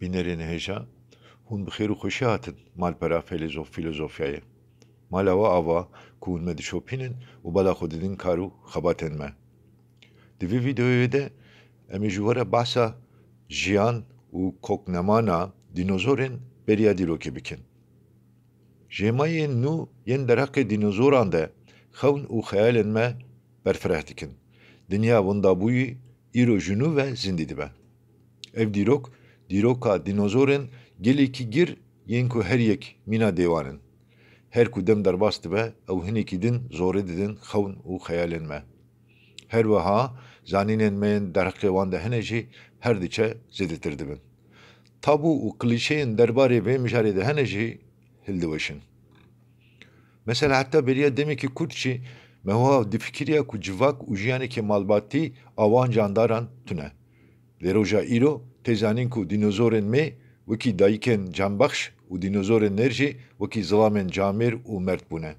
Binerên hêja hûn bi xêr û xweşî hatin malpera filozofyayê. Mala we ava ku hûn me dişopînin û bela xwe didin kar û xebatên me. Di vê vîdeoyê de em ê ji we re behsa jiyan û koknemana dînozorên beriya dîrokê bikin. Jêmayên nû yên dereqê dînozoran de xewn û xeyalên me berfireh dikin. Dinya wendabûyî îro ji nû ve zindî dibe. Ev dîroka dînozorên gelekî gir yên ku her yek mîna dêwan in. Her ku dem derbas dibe ew hinekî din zorê didin xewn û xeyalên me. Her wiha zanînên me yên dereqê wan de hene jî her diçe zêdetir dibin. Tabû û klîşeyên derbarê vê mijarê de hene jî hildiweşin. Mesela heta beriya demekî Kurd jî me wiha difikiriya ku civak û jiyanekî malbatî awan candaran tune. Lê roja îro tê zanîn ku dînozorên mê wekî dayîkên canbexş û dînozorên nêr jî wekî zilamên camêr û mert bûne.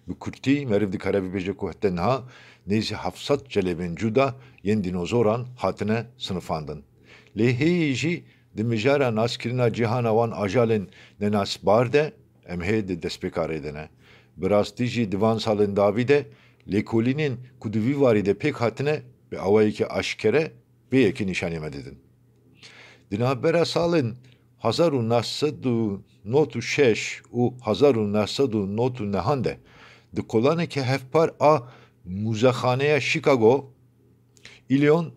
Bi Kurtî meriv dikare bibêje ku heta niha nêzî 700 celebên cuda yên dînozoran hatine sinifandin. Lê hêyî jî di mijara naskirina cîhana wan ajalên nenasbar de em hê di destpêkarê de ne. Bi rastî jî di van salên dawî de lêkolînên ku di vî warî de pêk hatine bi awayekî aşkere vê yekî nîşanî me didin. Di navbera salên 1996 û 1999 de di kolanekî hevpar a Mûzexaneya Chicago, Illinois,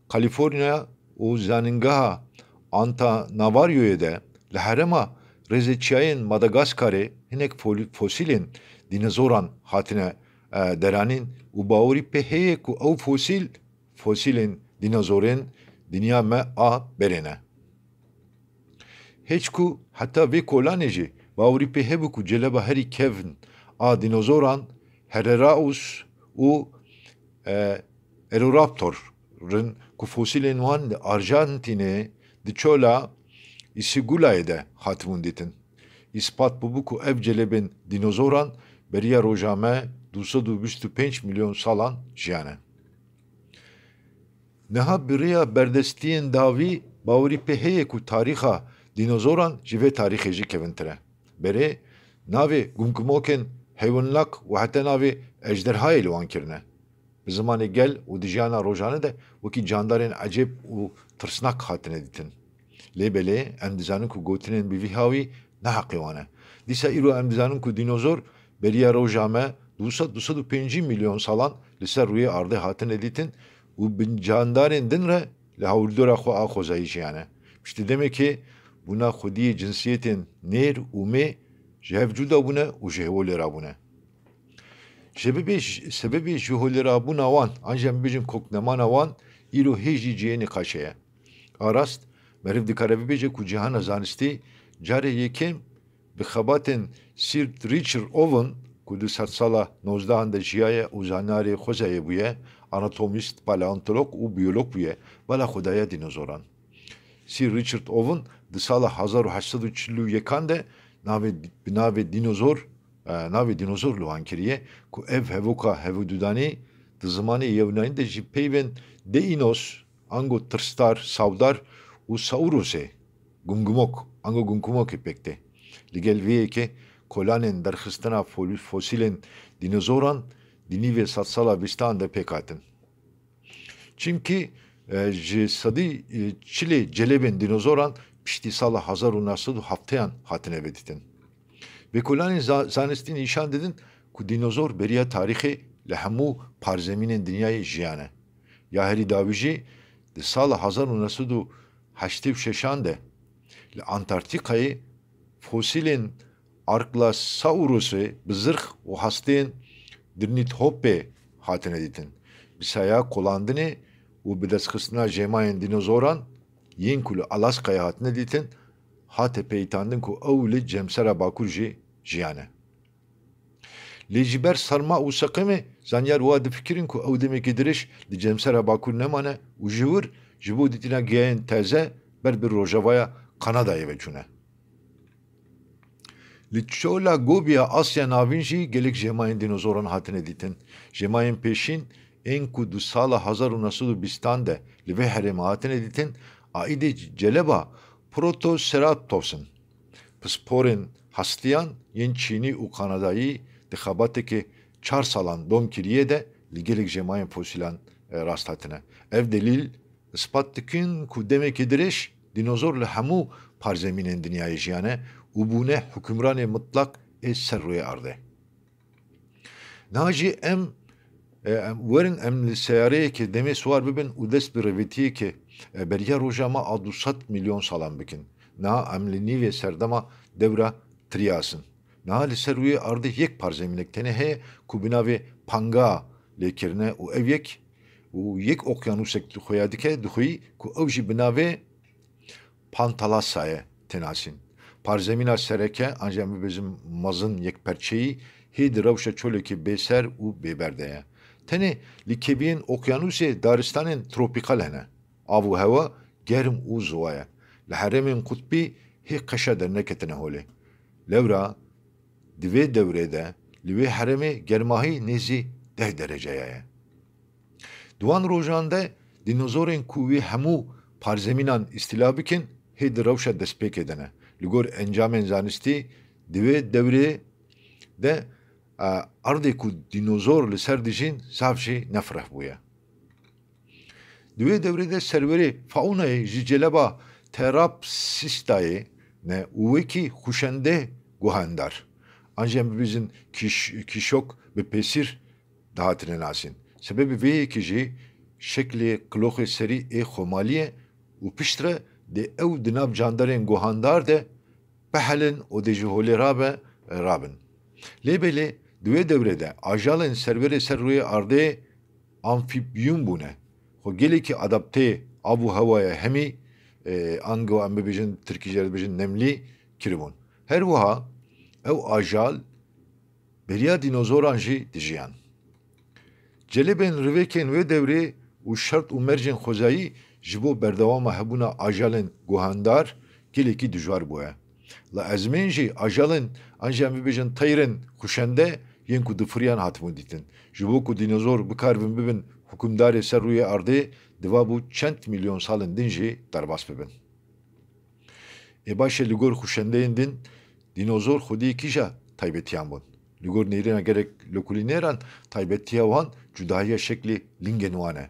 Kaliforniya û zanîngeha Antananarivoyê de li herêma Rêzêçiyayên Madagaskarê hinek fosîlên dînozoran hatine deranîn û bawerî pê heye ku ew fosîlên dînozorên dinya me a berê ne. Hiç ku heta vê kolanê jî bawerî pê hebû ku celeba herî kevn a dînozoran Hereraus û Eroraptor'ın ku fosîlên wan li Arjantinê di çola Isigulayê de hatibûn dîtin. İspat bûbû ku ev celebên dînozoran beriya roja me 225 milyon salan jiyane. Niha bi rêya berdestiyên dawî bawerî pê heye ku tarîxa dînozoran ji vê tarîxê jî kevintir e. Berê navê gumkumokên heywanlak û heta navê ejderhayê li wan kirine. Bi zimanê gel û di jiyana rojane de wekî candarên ecêb û tirsnak hatine dîtin. Lê belê em dizanin ku gotinên bi vî hawî neheqê wan e. Dîsa îro em dizanin ku dînozor beriya roja me 250 milyon salan li ser rûyê ardê hatine dîtin û bi candarên din re li hawildora xwe a xwezayî jiyane. Piştî demekê bûna xwediyê cinsiyetên nêr û mê ji hev cuda bûne û ji hevolê rabûne. Sebebê ji holê rabûna wan an jî em bêjin koknemana wan îro hê jî cihê nîqaşê ye. A rast meriv dikare bibêje ku cîhana zanistî carê yekêm bi xebatên Sir Richard Owen ku di sed sala 19 de jiyaye û zanarê xwezayê bûye, anatomîst, paleontolog û biyolog bûye bela xwedaya dînozoran. Sir Richard Owen di sala 1841 de navê dînozor li wan kiriye ku ev hevoka hevûdudanî di zimanê Yewnaî de ji peyvên Deinos, ango tirstar, sawdar û Saurosê ango gumkumokê pêk tê. Li gel vê yekê kolanên derxistina fosîlên dînozoran di nîvê sed sala bîstan de pêk hatin. Çimkî ji sedî çilê celebên dînozoran piştî sala 1970 hatine vedîtin. Vê kolanên zanistî nîşan didin ku dînozor beriya tarîxê li hemû parzemînên dinyayê jiyane. Ya herî dawî jî di sala 1986 de li Antarktîkayê fosîlên Arklasaurusê bi zirx û hesteyên Drinithope hatine dîtin. Bi saya kolandinê û bi destxistina jêmayên dînozoran yên ku li Alaskayê hatine dîtin hate peytandin ku ew li Cemsera Bakur jî jiyane. Lê ji ber serma û seqemê zanyar wiha difikirin ku ew demekî dirêj di Cemsera Bakur nemane û ji wir ji bo dîtina gihayên teze ber bi Rojavaya Kanadayê veçûne. Li çola Gobiya Asya navîn jî gelek jêmayên dînozoran hatine dîtin. Jêmayên pêşîn ên ku di sala 1920 de li vê herêma hatine dîtin aîdê celeba Protoceratos'un Psporên hestiyan yên Çînî û Kanadayî di xebatekê 4 salan dom kiriye de li gelek jemayên fosîlan rast hatine. Ev delîl ispat dikin ku demekî dirêj dinozor li hemû parzemînên dinyayê jiyane û bûne hukümranê mutlak ê ser rûyê erdê. Niha jî em werin em li seyareyekê demê swar bibin û dest bi rêvetiyekê beriya roja me a 200 milyon salan bikin. Niha em li nîvê serdema devra Triasın. Niha li ser rûyê erdê yek parzemînek tenê heye ku bi navê Panga lêkirine û ev yek okyanusek xuya dike dixwî ku ew jî bi navê Pantalassaye tenasîn. Parzemîna sereke ancak em bibêjin mezin yekperçeyî hê di rewşa çolekê bêser û bêberde ye. Tenê li keviyên okyanusê daristanên tropîkal hene. Av û hewa germ û ziwa ye. Li herêmên qutbî hê qeşa derneketine holê. Lewra di vê devrê de li wê herêmê germahî nêzî 10 dereceye ye. Di wan rojan de dinozorên ku wê hemû parzemînan îstîla bikin hê di rewşa destpêkê de ne. Li gor encamên zanistî di vê devrê de erdê ku dinozor li ser dijîn zav jî nefreh bûye. Di wê devrê de serwerê faunayê ji celeba Therapsistayê ne û wekî xuşendeh guhendar. Ancak em bibêjin kîşok bi pêsîr dihatine nasîn. Sebebê vê yekê jî şeklê qiloxê serî ê xomaliyê û pişt re dê ew di nav candarên guhandar de behelin û dê ji holê rabin. Lêbelê di wê devrê de ajalên serverê ser rûyê erdê amfîbyûn bûne. Xwe gelekî adaptê av û hewaya hemî ango em bibêjin tirkî dibêjin nemlî kiribûn. Her wiha ew ajal beriya dinozoran jî dijiyan. Celebên rivêkên wê devrê û şert û mercên xwezayî ji bo berdewama hebûna ajalên guhandar gelekî dijwar bûye. Li ezmên jî ajalên ancak em bibêjin teyrên xuşende yên ku di firiyan hatibûn dîtin. Ji bo ku dinozor bikaribin bibin hukümdarê ser rûyê erdê diva bû çend milyon salên din jî derbas bibin. Başê li gor xuşendeyên din dinozor xwediyê kîja taybetiyan bûn. Li gor nêrîna gerek lokulînêran taybetiya wan cudahiya şeklê lingên wan e.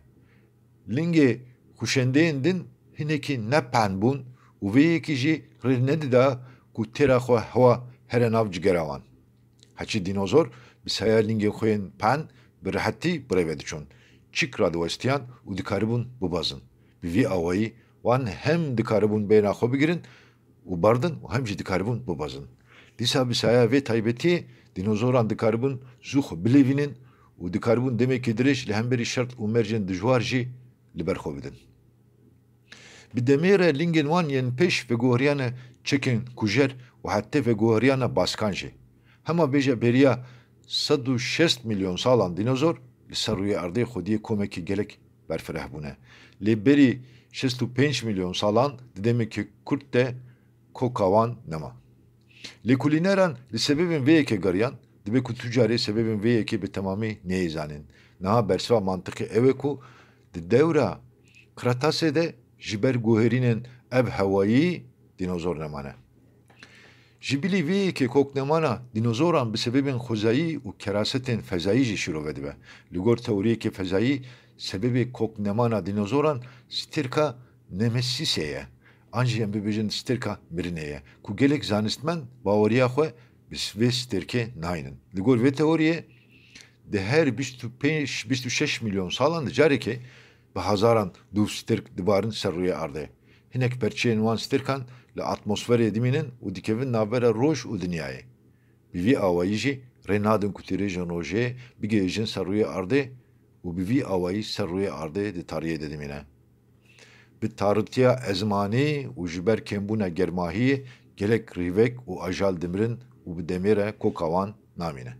Lingê xuşendeyên din hinekî nepen bûn û vê yekî jî rê nedida ku têra xwe hewa here nav cigera wan. Heçî dinozor bi seya lingên xwe yên pen bi rehetî birêve diçûn. Çîk radiwestiyan û dikaribûn bibazin. Bi vî awayî wan hem dikaribûn bêhna xwe bigirin û bardin û hem jî dikaribûn bibazin. Dîsa bi seya vê taybetiyê dinozoran dikaribûn zû xwe bilêvînin û dikaribûn demekî dirêj li hemberî şert û mercên dijwar jî li ber xwe bidin. Bi demê re lingên wan yên pêş veguheriyane çekên kujer û hette veguheriyana baskan jî. Hema bêje beriya 160 milyon salan dinozor li ser rûyê erdê xwediyê komekî gelek berfireh bûne. Lê berî 65 milyon salan di demekî kurt de koka wan nema. Lêkulîneran li sebebên vê yekê geriyan dibe ku tu carê sebebên vê yekê bi temamî neyê zanin. Niha bersiva mantiqê ew e ku di dewra Kretasê de ji ber guherînên ev hewayî dinozor nemane. Ji bilî vê yekê koknemana dinozoran bi sebebên xwezayî û kerasetên fezayî jî şîrove dibe. Li gor teoriyekê fezayî sebebê koknemana dinozoran stêrka Nemesisê ye. Ancak em bibêjin stêrka mirinê ye ku gelek zanistmen baweriya xwe bi vê stêrkê nayînin. Li gor vê teoriyê di her 25-26 milyon salan di carekê bi hezaran dû stêrk dibarin ser rûyê erdê. Hinek perçeyên wan stêrkan li atmosferê dimînin û dikevin navbera roj û dinyayê. Bi vî awayî jî rê nadin ku tîrêjên rojê bigihêjin ser rûyê erdê û bi vî awayî ser rûyê erdê di tariyê de dimîne. Bi tarîtiya ezmanî û ji ber kêmbûna germahiyê gelek rîvek û ajal dimirin û bi demê re koka wan namîne.